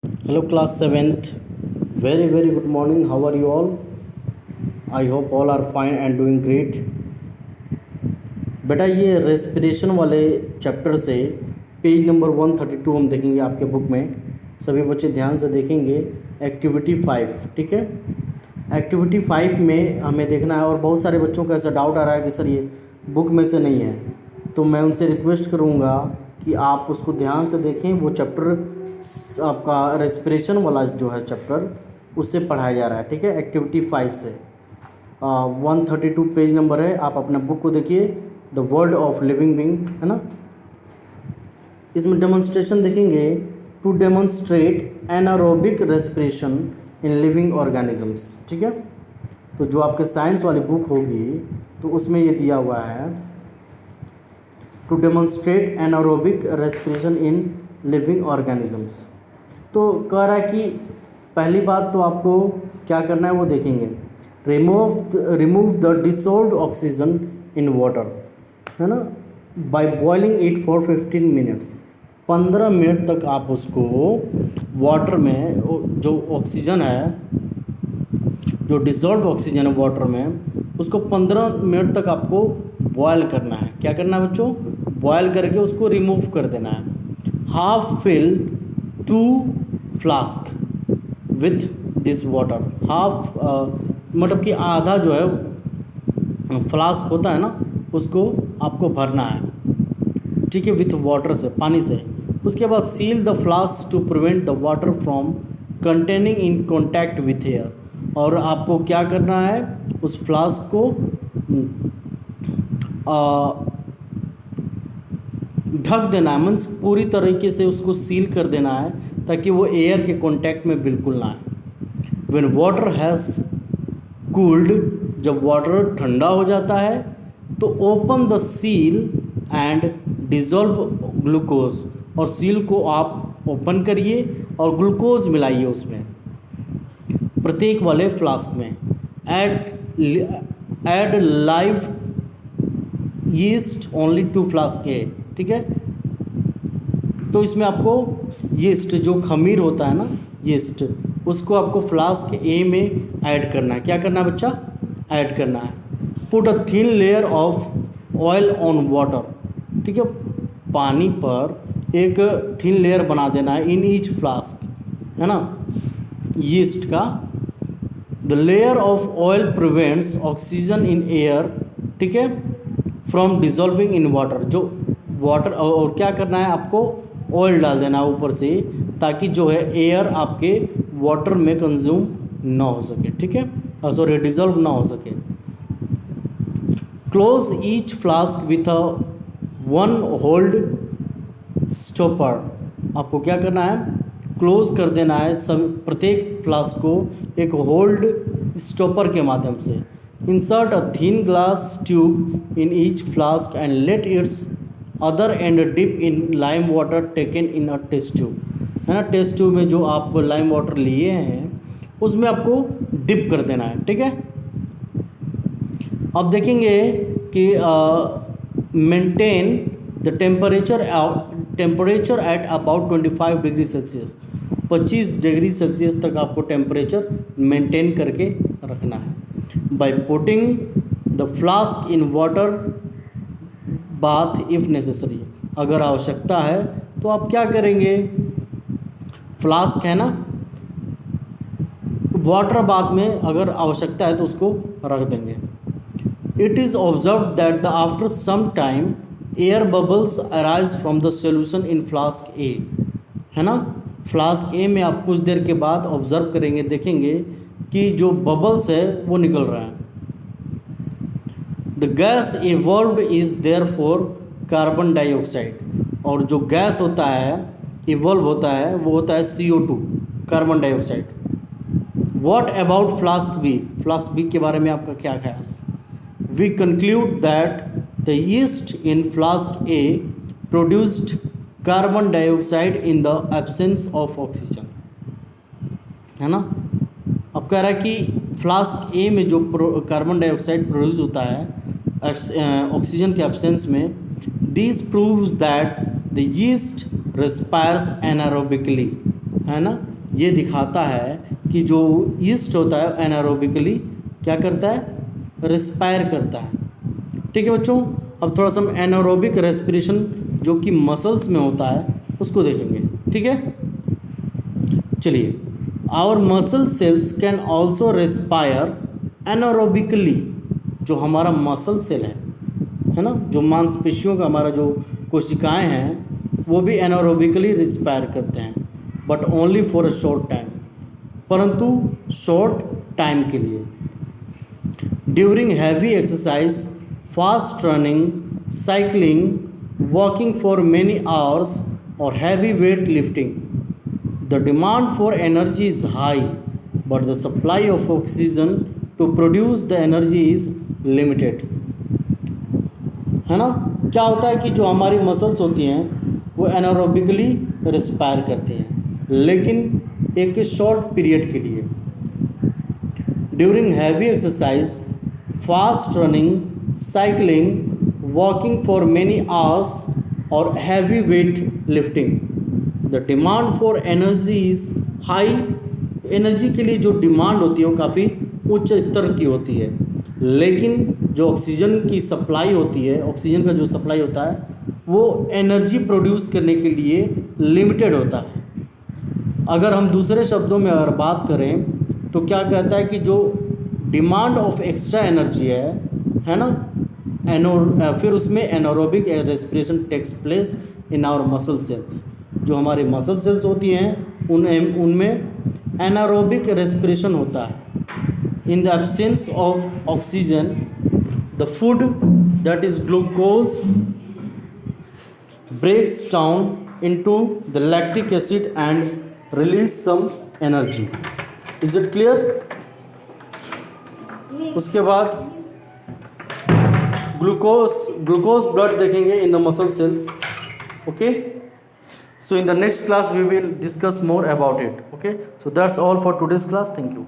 Hello, class 7th. Very good morning. How are you all? I hope all are fine and doing great. बेटा ये respiration वाले chapter से page number 132 हम देखेंगे आपके book में। सभी बच्चे ध्यान से देखेंगे। एक्टिविटी 5, ठीक है। एक्टिविटी 5 में हमें देखना है, और बहुत सारे बच्चों का ऐसा डाउट आ रहा है कि सर ये बुक में से नहीं है, तो मैं उनसे रिक्वेस्ट करूँगा कि आप उसको ध्यान से देखें। वो चैप्टर आपका रेस्पिरेशन वाला जो है चैप्टर, उससे पढ़ाया जा रहा है, ठीक है। एक्टिविटी 5 से 132 पेज नंबर है। आप अपना बुक को देखिए, the world of living being, है ना। इसमें डेमोन्स्ट्रेशन देखेंगे, to demonstrate anaerobic respiration in living organisms, ठीक है। तो जो आपके साइंस वाली बुक होगी तो उसमें ये दिया हुआ है, to demonstrate anaerobic respiration in living organisms. तो कह रहा है कि पहली बात तो आपको क्या करना है वो देखेंगे। Remove the dissolved oxygen in water, है ना, by boiling it for 15 minutes. 15 minute तक आप उसको वाटर में जो ऑक्सीजन है, जो डिसॉल्व्ड ऑक्सीजन है वाटर में, उसको 15 मिनट तक आपको बॉयल करना है। क्या करना है बच्चों? बॉयल करके उसको रिमूव कर देना है। Half fill 2 flask with this water. Half मतलब कि आधा जो है फ्लास्क होता है ना, उसको आपको भरना है, ठीक है, विथ वाटर से, पानी से। उसके बाद seal the flask to prevent the water from containing in contact with air. और आपको क्या करना है, उस फ्लास्क को ढक देना है, मीन्स पूरी तरीके से उसको सील कर देना है, ताकि वो एयर के कांटेक्ट में बिल्कुल ना आए। व्हेन वाटर हैज़ कूल्ड, जब वाटर ठंडा हो जाता है तो open the seal and dissolve glucose. और सील को आप ओपन करिए और ग्लूकोज मिलाइए उसमें, प्रत्येक वाले फ्लास्क में। Add live yeast only to flask a, ठीक है। तो इसमें आपको यीस्ट, जो खमीर होता है ना, यीस्ट, उसको आपको फ्लास्क ए में ऐड करना है। क्या करना है बच्चा? ऐड करना है। Put a thin layer of oil on water, ठीक है। पानी पर एक थिन लेयर बना देना है इन ईच फ्लास्क, है ना, यीस्ट का। The layer of oil prevents oxygen in air, ठीक है, फ्रॉम डिजॉल्विंग इन वाटर। जो वाटर, और क्या करना है आपको? ऑयल डाल देना है ऊपर से, ताकि जो है एयर आपके वाटर में कंज्यूम ना हो सके, ठीक है, सॉरी, डिजॉल्व ना हो सके। Close each flask with a 1 hold stopper. आपको क्या करना है? क्लोज कर देना है सब, प्रत्येक फ्लास्क को एक होल्ड स्टॉपर के माध्यम से। Insert a thin glass tube in each flask and let its other end dip in lime water taken in a test tube, है ना। टेस्ट ट्यूब में जो आप लाइम वाटर लिए हैं उसमें आपको डिप कर देना है, ठीक है। अब देखेंगे कि maintain the temperature at about 25 degree Celsius. 25 degree Celsius तक आपको टेम्परेचर मेंटेन करके रखना है। By putting the flask in water bath if necessary. अगर आवश्यकता है तो आप क्या करेंगे? फ्लास्क है ना, वाटर बाथ में अगर आवश्यकता है तो उसको रख देंगे। It is observe that the after some time air bubbles arise from the solution in flask a, है ना। फ्लास्क ए में आप कुछ देर के बाद ऑब्जर्व करेंगे, देखेंगे कि जो बबल्स है वो निकल रहा है। The gas evolved is therefore carbon dioxide. और जो गैस होता है, इवॉल्व होता है, वो होता है CO2, carbon dioxide. What about flask B? Flask B के बारे में आपका क्या ख्याल है? We conclude that the yeast in flask A produced carbon dioxide in the absence of oxygen, है ना। अब कह रहा है कि फ्लास्क ए में जो कार्बन डाइऑक्साइड प्रोड्यूस होता है ऑक्सीजन के एब्सेंस में, this proves that the yeast respires anaerobically, है ना, ये दिखाता है कि जो ईस्ट होता है एनारोबिकली क्या करता है, रिस्पायर करता है। ठीक है बच्चों, अब थोड़ा सा हम एनारोबिक रेस्पिरेशन जो कि मसल्स में होता है उसको देखेंगे। ठीक है, चलिए। Our muscle cells can also respire anaerobically. जो हमारा मसल सेल है ना, जो मांसपेशियों का हमारा जो कोशिकाएं हैं वो भी एनारोबिकली रिस्पायर करते हैं, but only for a short time, परंतु शॉर्ट टाइम के लिए। During heavy exercise, fast running, cycling, walking for many hours और heavy weight lifting, the demand for energy is high but the supply of oxygen to produce the energy is limited. है ना, क्या होता है कि जो हमारी मसल्स होती हैं वो एनारोबिकली रिस्पायर करती हैं, लेकिन एक शॉर्ट पीरियड के लिए। During heavy exercise, fast running, cycling, walking for many hours और heavy weight lifting, the demand for energy is high. Energy के लिए जो डिमांड होती है वो काफ़ी उच्च स्तर की होती है, लेकिन जो ऑक्सीजन की सप्लाई होती है, ऑक्सीजन का जो सप्लाई होता है वो एनर्जी प्रोड्यूस करने के लिए लिमिटेड होता है। अगर हम दूसरे शब्दों में अगर बात करें तो क्या कहता है कि जो डिमांड ऑफ एक्स्ट्रा एनर्जी है ना, फिर उसमें anaerobic respiration takes place in our muscle cells. जो हमारी मसल सेल्स होती हैं उनमें एनारोबिक रेस्पिरेशन होता है। इन the absence of oxygen, the food, that is glucose, breaks down into the lactic acid and release some energy. Is it clear? उसके बाद glucose blood देखेंगे in the muscle cells. Okay, so in the next class we will discuss more about it. Okay, so that's all for today's class. Thank you.